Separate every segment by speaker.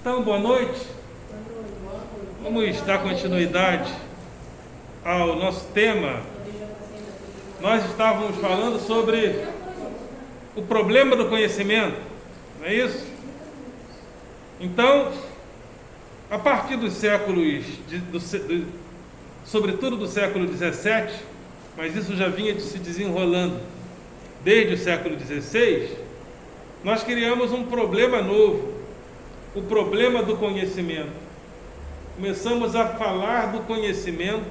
Speaker 1: Então, boa noite. Vamos dar continuidade ao nosso tema. Nós estávamos falando sobre o problema do conhecimento, não é isso? Então, a partir dos séculos, sobretudo do século XVII, mas isso já vinha se desenrolando desde o século XVI, nós criamos um problema novo, o problema do conhecimento. Começamos a falar do conhecimento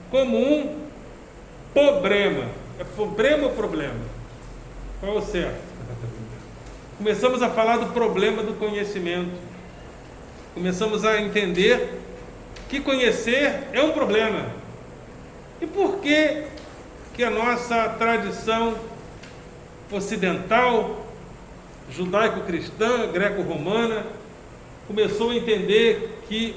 Speaker 1: como um problema. É problema ou problema? Qual é o certo? Começamos a falar do problema do conhecimento. Começamos a entender que conhecer é um problema. E por que a nossa tradição ocidental, judaico-cristã, greco-romana, começou a entender que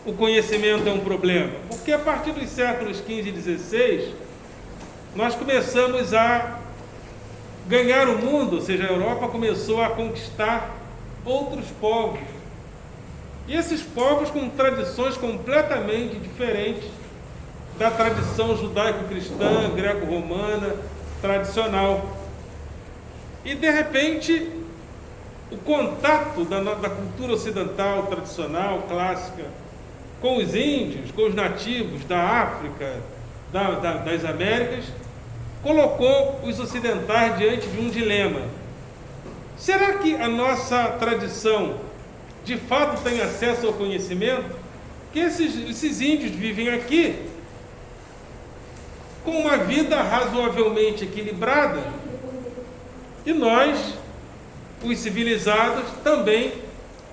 Speaker 1: o conhecimento é um problema? Porque a partir dos séculos XV e XVI, nós começamos a ganhar o mundo, ou seja, a Europa começou a conquistar outros povos. E esses povos com tradições completamente diferentes da tradição judaico-cristã, greco-romana, tradicional. E, de repente, o contato da cultura ocidental, tradicional, clássica, com os índios, com os nativos da África, das Américas, colocou os ocidentais diante de um dilema. Será que a nossa tradição, de fato, tem acesso ao conhecimento? Que esses índios vivem aqui com uma vida razoavelmente equilibrada e nós, os civilizados, também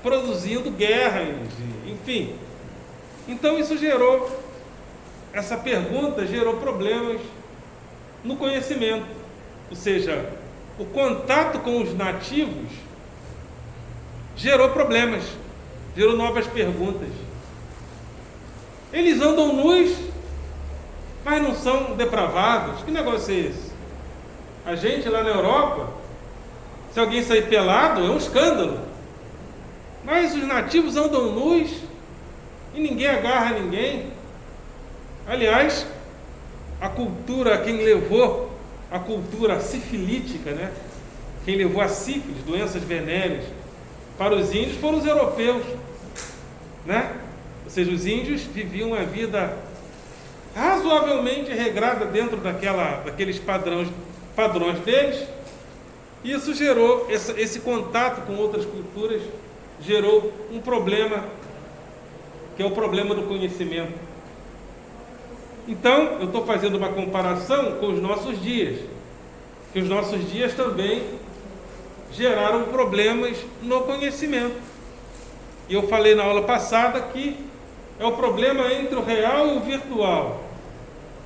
Speaker 1: produzindo guerras, enfim. Então isso essa pergunta gerou problemas no conhecimento, ou seja, o contato com os nativos gerou problemas, gerou novas perguntas. Eles andam nus, mas não são depravados. Que negócio é esse? A gente lá na Europa, se alguém sair pelado, é um escândalo. Mas os nativos andam nus e ninguém agarra ninguém. Aliás, a cultura, quem levou a cultura sifilítica, né? Quem levou a sífilis, doenças venéreas, para os índios foram os europeus, né? Ou seja, os índios viviam uma vida razoavelmente regrada dentro daqueles padrões deles. Isso gerou, esse contato com outras culturas gerou um problema, que é o problema do conhecimento. Então, eu estou fazendo uma comparação com os nossos dias, que os nossos dias também geraram problemas no conhecimento. E eu falei na aula passada que é o problema entre o real e o virtual.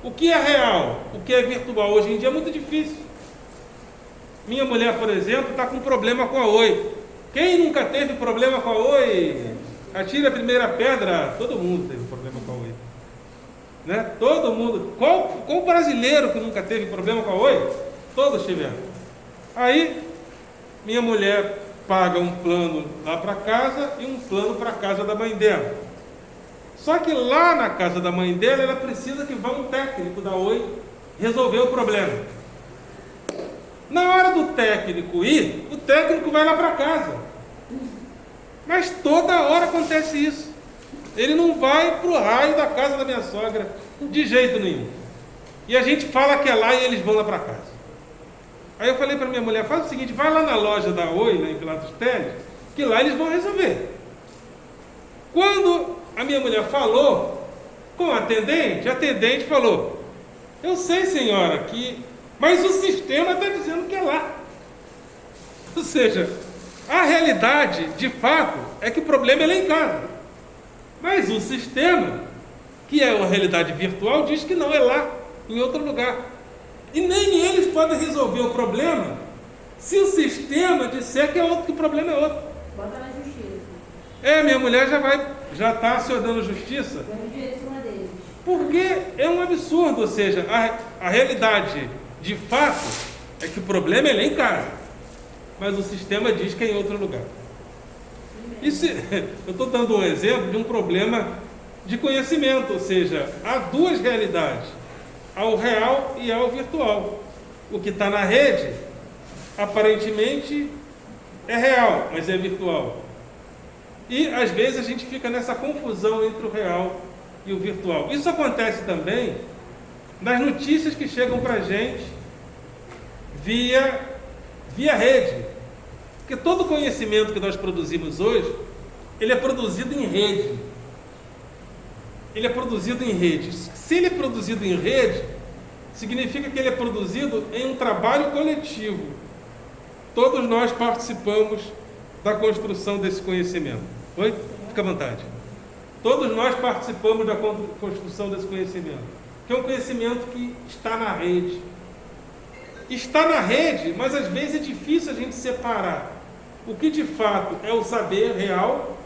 Speaker 1: O que é real? O que é virtual? Hoje em dia é muito difícil. Minha mulher, por exemplo, está com problema com a Oi. Quem nunca teve problema com a Oi? Atire a primeira pedra. Todo mundo teve problema com a Oi, né? Todo mundo. Qual brasileiro que nunca teve problema com a Oi? Todos tiveram. Aí, minha mulher paga um plano lá para casa e um plano para a casa da mãe dela. Só que lá na casa da mãe dela, ela precisa que vá um técnico da Oi resolver o problema. Na hora do técnico ir, o técnico vai lá para casa. Mas toda hora acontece isso. Ele não vai para o raio da casa da minha sogra de jeito nenhum. E a gente fala que é lá e eles vão lá para casa. Aí eu falei para minha mulher, faz o seguinte, vai lá na loja da Oi, lá em Pilatos Teles, que lá eles vão resolver. Quando a minha mulher falou com a atendente falou, eu sei, senhora, mas o sistema está dizendo que é lá. Ou seja, a realidade, de fato, é que o problema é lá em casa. Mas o sistema, que é uma realidade virtual, diz que não, é lá, em outro lugar. E nem eles podem resolver o problema se o sistema disser que o problema é outro.
Speaker 2: Bota na justiça.
Speaker 1: Minha mulher já está se ordenando justiça. Porque é um absurdo, ou seja, a realidade de fato é que o problema é lá em casa, mas o sistema diz que é em outro lugar. Isso, eu estou dando um exemplo de um problema de conhecimento, ou seja, há duas realidades, ao real e ao virtual. O que está na rede, aparentemente, é real, mas é virtual. E, às vezes, a gente fica nessa confusão entre o real e o virtual. Isso acontece também nas notícias que chegam para a gente via rede. Porque todo conhecimento que nós produzimos hoje, ele é produzido em rede. Ele é produzido em rede. Se ele é produzido em rede, significa que ele é produzido em um trabalho coletivo. Todos nós participamos da construção desse conhecimento. Oi? Fica à vontade. Todos nós participamos da construção desse conhecimento, que é um conhecimento que está na rede. Está na rede, mas às vezes é difícil a gente separar o que de fato é o saber real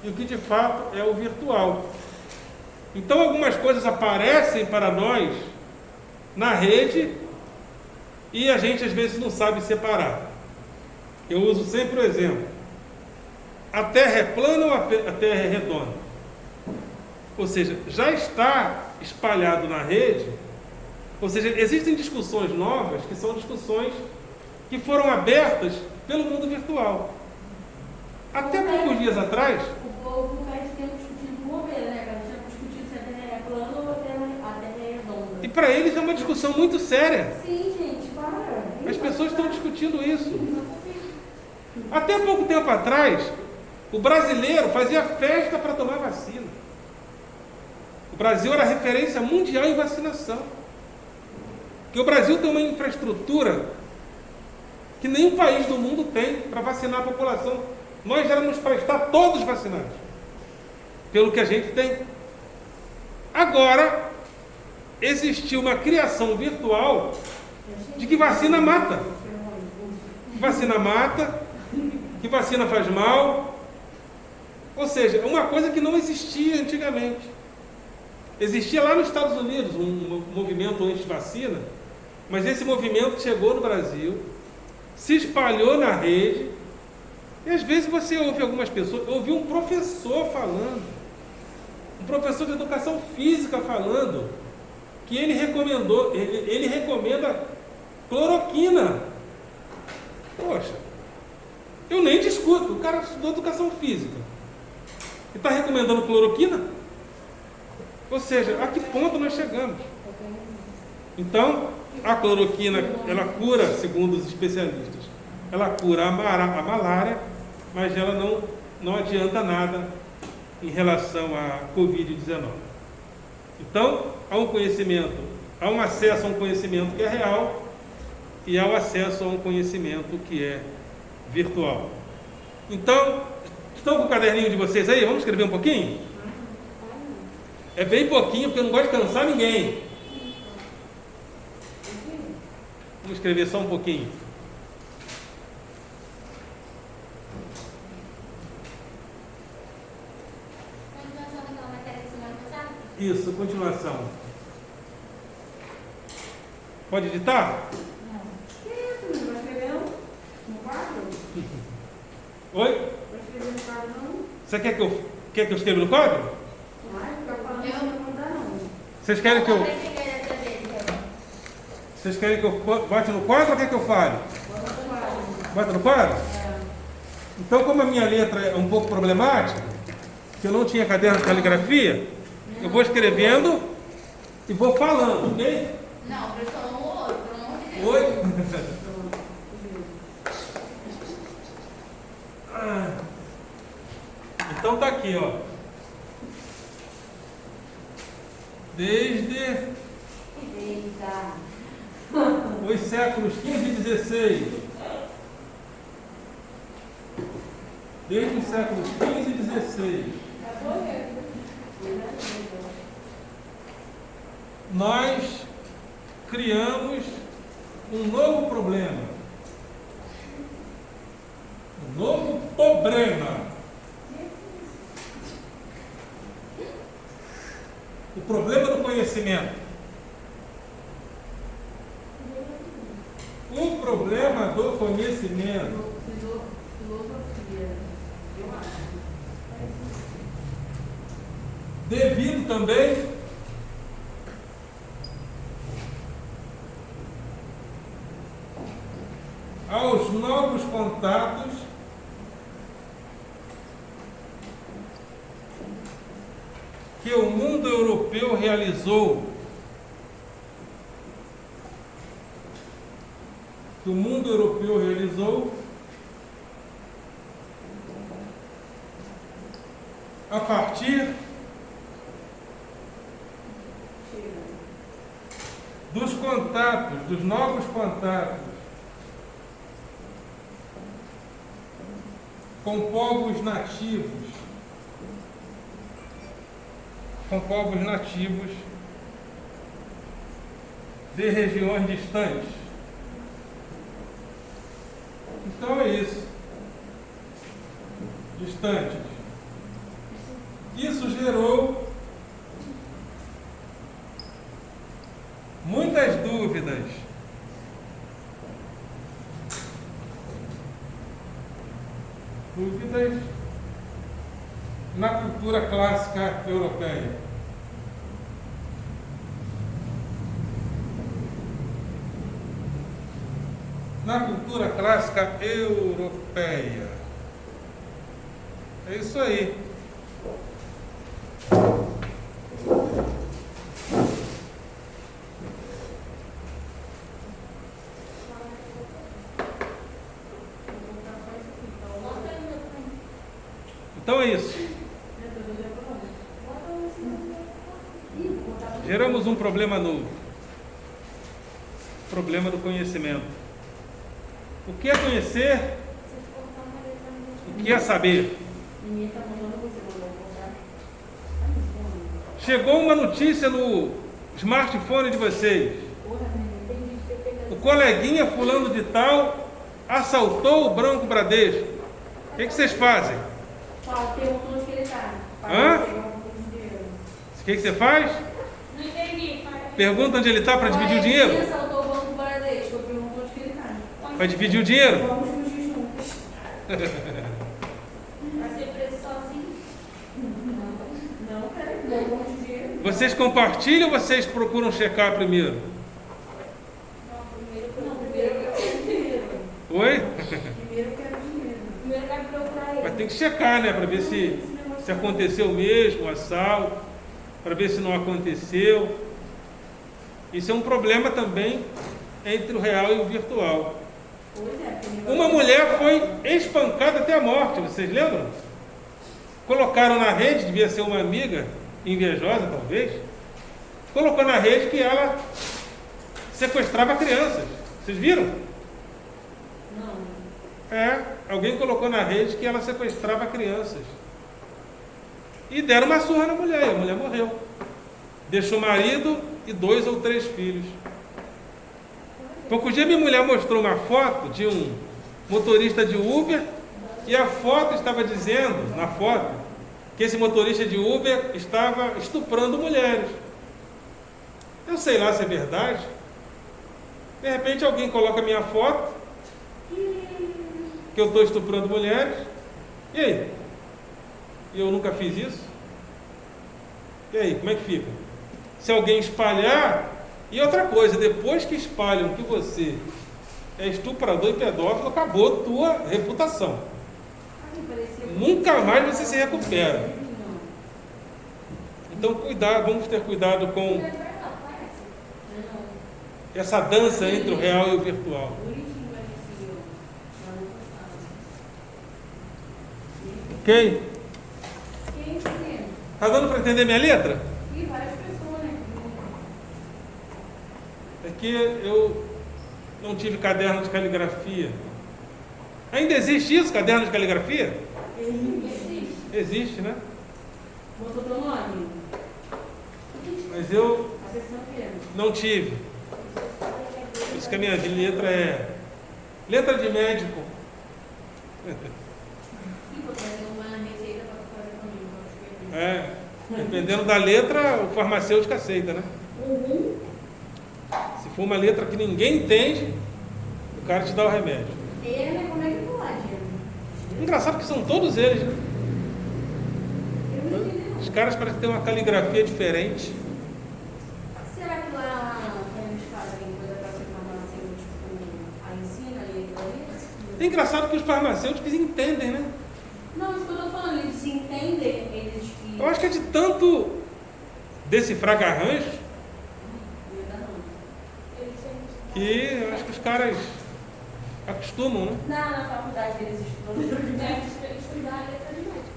Speaker 1: e o que de fato é o virtual. Então algumas coisas aparecem para nós na rede e a gente às vezes não sabe separar. Eu uso sempre o exemplo: a Terra é plana ou a Terra é redonda? Ou seja, já está espalhado na rede, ou seja, existem discussões novas que são discussões que foram abertas pelo mundo virtual. Até poucos dias atrás...
Speaker 2: O povo não perde tempo discutindo com bobeira, né? A gente já discutindo se a Terra é plana ou a Terra é redonda.
Speaker 1: E para eles é uma discussão muito séria.
Speaker 2: Sim, gente, para.
Speaker 1: As pessoas estão discutindo isso. Até pouco tempo atrás, o brasileiro fazia festa para tomar vacina. O Brasil era referência mundial em vacinação. Porque o Brasil tem uma infraestrutura que nenhum país do mundo tem para vacinar a população. Nós éramos para estar todos vacinados, pelo que a gente tem. Agora, existiu uma criação virtual de que vacina mata. Vacina mata, que vacina faz mal. Ou seja, uma coisa que não existia antigamente. Existia lá nos Estados Unidos um movimento anti-vacina, mas esse movimento chegou no Brasil, se espalhou na rede, e às vezes você ouve algumas pessoas, eu ouvi um professor falando, um professor de educação física falando, que ele recomenda cloroquina. Poxa, eu nem discuto, o cara estudou educação física e está recomendando cloroquina? Ou seja, a que ponto nós chegamos? Então, a cloroquina, ela cura, segundo os especialistas, ela cura a malária, mas ela não adianta nada em relação à Covid-19. Então, há um conhecimento, há um acesso a um conhecimento que é real e há o acesso a um conhecimento que é virtual. Então, estão com o caderninho de vocês aí? Vamos escrever um pouquinho? É bem pouquinho, porque eu não gosto de cansar ninguém. Vamos escrever só um pouquinho.
Speaker 2: Continuação daquela matéria da semana passada?
Speaker 1: Isso, continuação. Pode editar?
Speaker 2: Não. Que isso, não vai escrever no quadro?
Speaker 1: Oi?
Speaker 2: Vai escrever no quadro, não?
Speaker 1: Você quer que eu escreva no quadro?
Speaker 2: Vai ficar falando isso, não dá, não.
Speaker 1: Vocês querem que eu bote no quadro ou quer que eu fale? Bota no quadro? Então, como a minha letra é um pouco problemática, que eu não tinha caderno de caligrafia, eu vou escrevendo e vou falando, ok?
Speaker 2: Não, professor, um ou outro, pelo amor de Deus.
Speaker 1: Oi? Então tá aqui, ó. Desde
Speaker 2: Eita.
Speaker 1: os séculos XV e XVI. Desde os séculos XV e XVI. Nós criamos um novo problema. Um novo problema. O problema do conhecimento. O problema do conhecimento.
Speaker 2: Filosofia, eu acho.
Speaker 1: devido também aos novos contatos que o mundo europeu realizou, a partir dos contatos, dos novos contatos com povos nativos, de regiões distantes. Então é isso. Distantes. Isso gerou muitas dúvidas. Dúvidas na cultura clássica europeia. Na cultura clássica europeia. É isso aí. Então é isso. Geramos um problema novo. Problema do conhecimento. O que é conhecer? O que é saber? Chegou uma notícia no smartphone de vocês. O coleguinha fulano de tal assaltou o Banco Bradesco. O que vocês fazem?
Speaker 2: Pergunta onde que ele está.
Speaker 1: Hã? O que você faz?
Speaker 3: Não entendi.
Speaker 1: Pergunta onde ele está para dividir o dinheiro?
Speaker 2: Ele assaltou o Banco Bradesco. Eu pergunto onde que ele está.
Speaker 1: Para dividir o dinheiro?
Speaker 2: Vamos fugir juntos.
Speaker 3: Vai ser preso sozinho.
Speaker 2: Não, peraí. Não, vamos de dinheiro.
Speaker 1: Vocês compartilham ou vocês procuram checar primeiro?
Speaker 2: Não, primeiro eu quero dinheiro.
Speaker 1: Oi?
Speaker 2: Primeiro eu quero dinheiro.
Speaker 3: Primeiro vai procurar ele.
Speaker 1: Mas tem que checar, né? Para ver se aconteceu mesmo o assalto, para ver se não aconteceu. Isso é um problema também entre o real e o virtual.
Speaker 2: Pois é, porque
Speaker 1: Uma mulher foi espancada até a morte, vocês lembram? Colocaram na rede, devia ser uma amiga invejosa talvez, colocou na rede que ela sequestrava crianças. Vocês viram?
Speaker 2: Não.
Speaker 1: Alguém colocou na rede que ela sequestrava crianças. E deram uma surra na mulher, e a mulher morreu. Deixou o marido e 2 ou 3 filhos. Pouco dia minha mulher mostrou uma foto de um motorista de Uber, e a foto estava dizendo, na foto, que esse motorista de Uber estava estuprando mulheres. Eu sei lá se é verdade. De repente alguém coloca a minha foto, que eu estou estuprando mulheres, e aí? E eu nunca fiz isso? E aí, como é que fica? Se alguém espalhar, e outra coisa, depois que espalham que você é estuprador e pedófilo, acabou a tua reputação. Nunca mais você se recupera. Então cuidado, vamos ter cuidado com essa dança entre o real e o virtual. Ok? Tá dando para entender minha letra?
Speaker 2: E várias pessoas, né?
Speaker 1: É que eu não tive caderno de caligrafia. Ainda existe isso, caderno de caligrafia?
Speaker 2: Existe.
Speaker 1: Existe, né?
Speaker 2: Botou teu nome?
Speaker 1: Mas eu
Speaker 2: A sessão que é?
Speaker 1: não tive. Por isso que a minha letra é letra de médico.
Speaker 2: E vou trazer uma receita para fazer comigo.
Speaker 1: Dependendo da letra, o farmacêutico aceita, né?
Speaker 2: Uhum.
Speaker 1: Se for uma letra que ninguém entende, o cara te dá o remédio.
Speaker 2: Ele, como é que pode?
Speaker 1: Engraçado que são todos eles, né?
Speaker 2: Eu não entendi, não.
Speaker 1: Os caras parecem ter uma caligrafia diferente.
Speaker 2: Será que lá eles fazem coisa para ser farmacêutico, a ensina e
Speaker 1: É engraçado que os farmacêuticos entendem, né?
Speaker 2: Não, isso que eu estou falando, eles entendem, eles que...
Speaker 1: Eu acho que é de tanto decifrar garranchos que eu acho que os caras acostumam, né?
Speaker 2: Na faculdade eles estudam.
Speaker 3: Deve estudar letra de médico.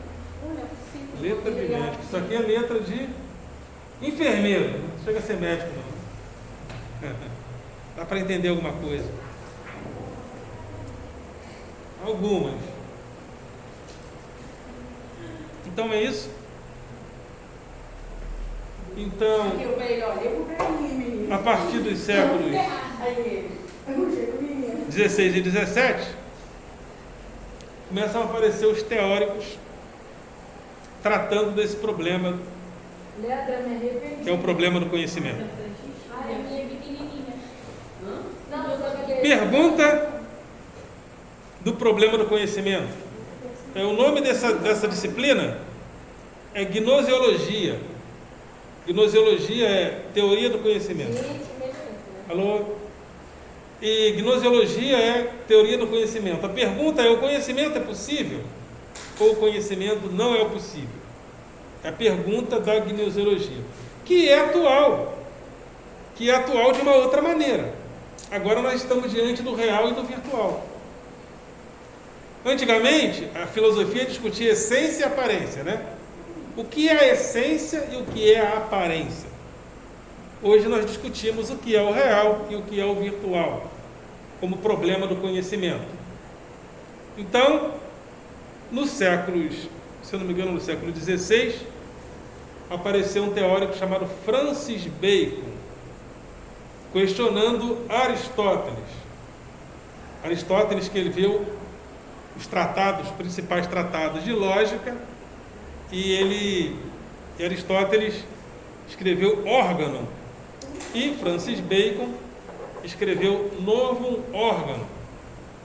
Speaker 1: Letra de médico. Isso aqui é letra de enfermeiro. Não chega a ser médico, não. Dá para entender alguma coisa. Algumas. Então é isso. Então,
Speaker 2: Eu falei, olha, eu vou pra mim, menino.
Speaker 1: a partir dos séculos
Speaker 2: Aí, eu não chego, menino.
Speaker 1: 16 e 17, começam a aparecer os teóricos tratando desse problema,
Speaker 2: Leandra, me arrependi.
Speaker 1: que é o problema do conhecimento.
Speaker 3: Ai, a minha é pequenininha.
Speaker 2: Não, eu só queria...
Speaker 1: Pergunta do problema do conhecimento. O nome dessa disciplina é gnosiologia. Gnosiologia é teoria do conhecimento. Alô? E gnosiologia é teoria do conhecimento. A pergunta é: o conhecimento é possível? Ou o conhecimento não é o possível? É a pergunta da gnosiologia, que é atual de uma outra maneira. Agora nós estamos diante do real e do virtual. Antigamente, a filosofia discutia essência e aparência, né? O que é a essência e o que é a aparência? Hoje nós discutimos o que é o real e o que é o virtual, como problema do conhecimento. Então, nos séculos, se eu não me engano, no século XVI, apareceu um teórico chamado Francis Bacon, questionando Aristóteles. Aristóteles escreveu os principais tratados de lógica, e Aristóteles escreveu Órgano, e Francis Bacon escreveu Novum Organum,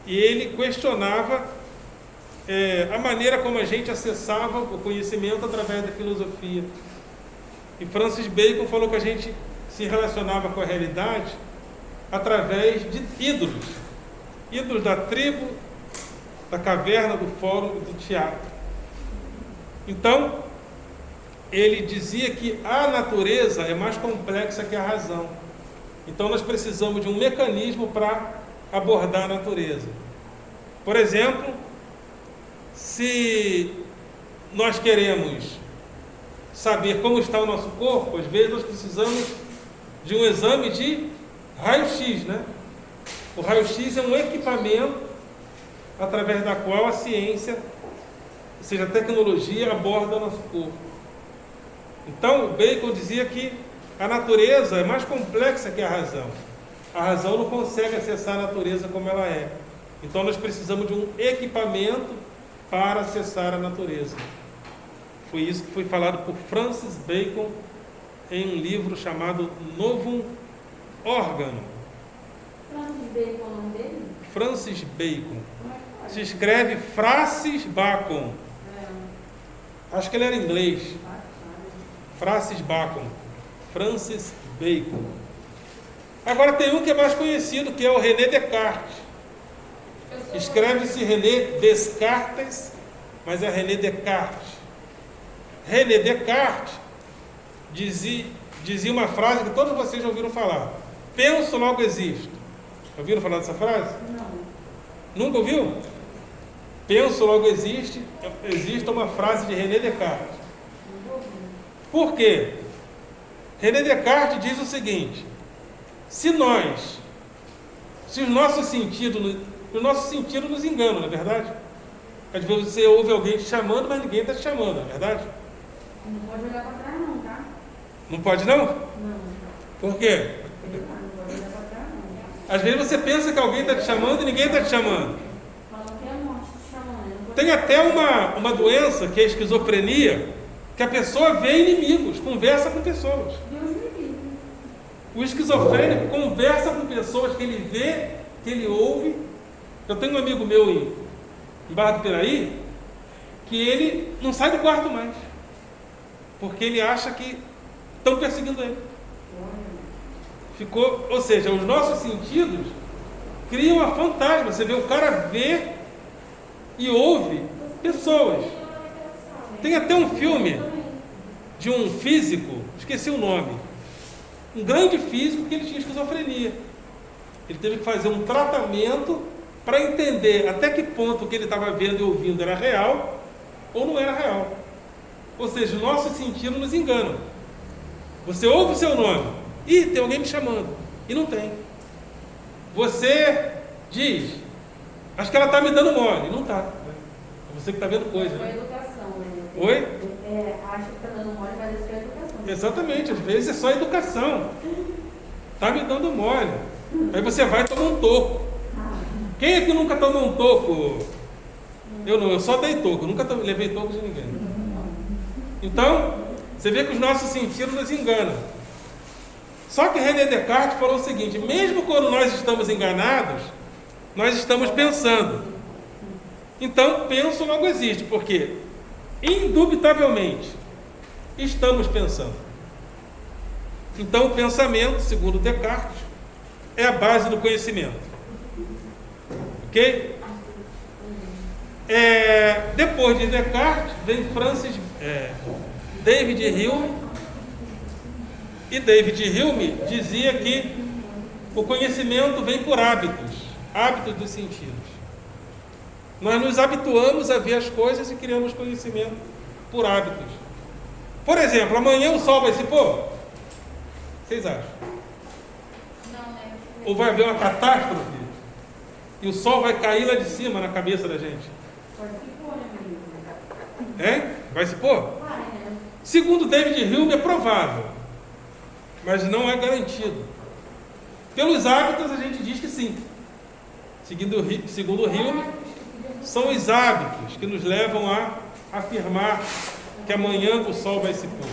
Speaker 1: e ele questionava a maneira como a gente acessava o conhecimento através da filosofia. E Francis Bacon falou que a gente se relacionava com a realidade através de ídolos da tribo, da caverna, do fórum e do teatro. Então, ele dizia que a natureza é mais complexa que a razão. Então, nós precisamos de um mecanismo para abordar a natureza. Por exemplo, se nós queremos saber como está o nosso corpo, às vezes nós precisamos de um exame de raio-x, né? O raio-x é um equipamento através da qual a ciência, ou seja, a tecnologia, aborda o nosso corpo. Então, Bacon dizia que a natureza é mais complexa que a razão. A razão não consegue acessar a natureza como ela é. Então, nós precisamos de um equipamento para acessar a natureza. Foi isso que foi falado por Francis Bacon em um livro chamado Novum Organum.
Speaker 2: Francis Bacon, o nome dele?
Speaker 1: Francis Bacon.
Speaker 2: Como é que faz?
Speaker 1: Se escreve Francis Bacon. Acho que ele era inglês. Francis Bacon. Francis Bacon. Agora tem um que é mais conhecido, que é o René Descartes. Escreve-se René Descartes, mas é René Descartes. René Descartes dizia uma frase que todos vocês já ouviram falar: penso, logo existo. Ouviram falar dessa frase?
Speaker 2: Não.
Speaker 1: Nunca ouviu? Penso, logo existe uma frase de René Descartes. Por quê? René Descartes diz o seguinte: se os nossos sentidos nos enganam, não é verdade? Às vezes você ouve alguém te chamando, mas ninguém está te chamando, não é verdade?
Speaker 2: Não pode olhar para trás não, tá?
Speaker 1: Não pode não?
Speaker 2: Não.
Speaker 1: Por quê?
Speaker 2: Não pode olhar para trás não.
Speaker 1: Às vezes você pensa que alguém está te chamando e ninguém está te chamando.
Speaker 2: Falam que é a morte te chamando.
Speaker 1: Tem até uma doença que é a esquizofrenia, que a pessoa vê inimigos, conversa com pessoas.
Speaker 2: Deus me livre.
Speaker 1: O esquizofrênico conversa com pessoas que ele vê, que ele ouve. Eu tenho um amigo meu em Barra do Piraí, que ele não sai do quarto mais. porque ele acha que estão perseguindo ele. Ficou, ou seja, os nossos sentidos criam uma fantasma. Você vê, o cara vê e ouve pessoas. Tem até um filme de um físico, esqueci o nome, um grande físico, que ele tinha esquizofrenia. Ele teve que fazer um tratamento para entender até que ponto o que ele estava vendo e ouvindo era real ou não era real. Ou seja, os nossos sentidos nos enganam. Você ouve o seu nome, e tem alguém me chamando, e não tem. Você diz, acho que ela está me dando mole, e não está. É você que está vendo coisa.
Speaker 2: Foi
Speaker 1: Né?
Speaker 2: educação, né?
Speaker 1: Oi?
Speaker 2: Acha que está dando mole, mas isso é educação.
Speaker 1: Exatamente, às vezes é só educação. Está me dando mole. Aí você vai tomar um toco. Quem é que nunca tomou um toco? Eu não, eu só dei toco, nunca levei toco de ninguém. Então, você vê que os nossos sentidos nos enganam. Só que René Descartes falou o seguinte: mesmo quando nós estamos enganados, nós estamos pensando. Então, penso logo existe, porque indubitavelmente estamos pensando. Então, o pensamento, segundo Descartes, é a base do conhecimento. Ok? Depois de Descartes, vem David Hume. E David Hume dizia que o conhecimento vem por hábitos dos sentidos. Nós nos habituamos a ver as coisas e criamos conhecimento por hábitos. Por exemplo, amanhã o sol vai se pôr? Vocês acham?
Speaker 3: Não, né?
Speaker 1: Ou vai haver uma catástrofe e o sol vai cair lá de cima na cabeça da gente?
Speaker 2: Pode se pôr, né, menino?
Speaker 1: Hein? Vai se pôr?
Speaker 2: Vai, né?
Speaker 1: Segundo David Hume, é provável, mas não é garantido. Pelos hábitos, a gente diz que sim. Segundo Hume, são os hábitos que nos levam a afirmar que amanhã o sol vai se pôr.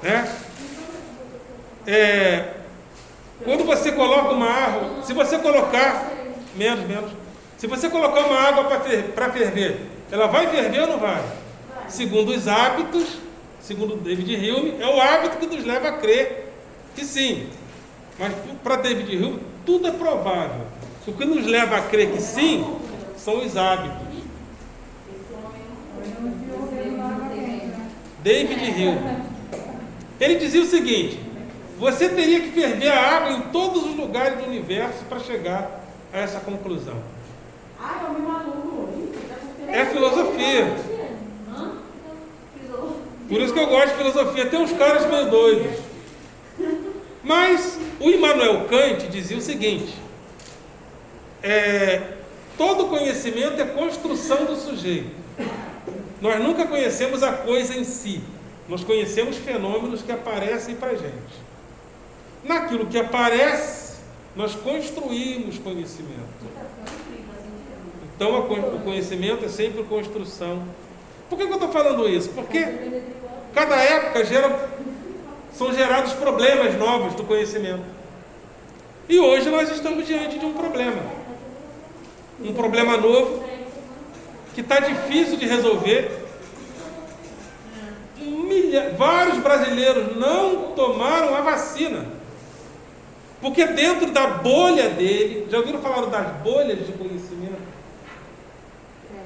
Speaker 1: Né? Quando você coloca uma água, se você colocar, se você colocar uma água para ferver, ela vai ferver ou não vai? Segundo os hábitos, segundo David Hume, é o hábito que nos leva a crer que sim. Mas para David Hume, tudo é provável. O que nos leva a crer que sim, são os hábitos. David Hume. Ele dizia o seguinte: você teria que ferver a água em todos os lugares do universo para chegar a essa conclusão.
Speaker 2: Ah, eu me maluco.
Speaker 1: É filosofia. Por isso que eu gosto de filosofia. Tem uns caras meio doidos. Mas o Immanuel Kant dizia o seguinte: todo conhecimento é construção do sujeito. Nós nunca conhecemos a coisa em si. Nós conhecemos fenômenos que aparecem para a gente. Naquilo que aparece, nós construímos conhecimento. Então, o conhecimento é sempre construção. Por que eu estou falando isso? Porque cada época são gerados problemas novos do conhecimento. E hoje nós estamos diante de um problema. Um problema novo, que está difícil de resolver. Vários brasileiros não tomaram a vacina. Porque dentro da bolha dele, já ouviram falar das bolhas de conhecimento?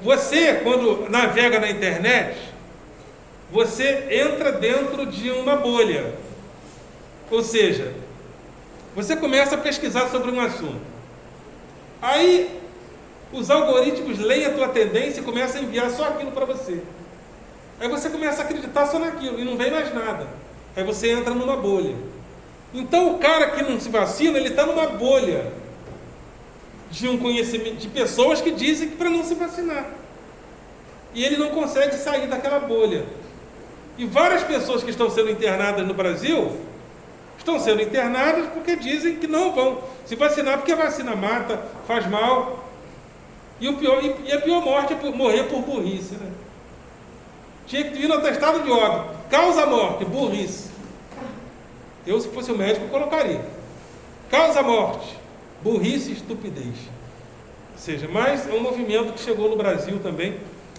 Speaker 1: Você, quando navega na internet, você entra dentro de uma bolha. Ou seja, você começa a pesquisar sobre um assunto. Aí, os algoritmos leem a tua tendência e começam a enviar só aquilo para você. Aí você começa a acreditar só naquilo e não vem mais nada. Aí você entra numa bolha. Então o cara que não se vacina, ele está numa bolha de um conhecimento, de pessoas que dizem que para não se vacinar. E ele não consegue sair daquela bolha. E várias pessoas que estão sendo internadas no Brasil, estão sendo internadas porque dizem que não vão se vacinar, porque a vacina mata, faz mal. E a pior morte é morrer por burrice, né? Tinha que vir no atestado de óbito. Causa morte, burrice. Eu, se fosse o médico, colocaria. Causa morte, burrice e estupidez. Ou seja, mas é um movimento que chegou no Brasil também.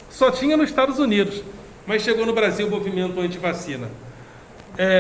Speaker 1: Só tinha nos Estados Unidos. mas chegou no Brasil o movimento anti-vacina.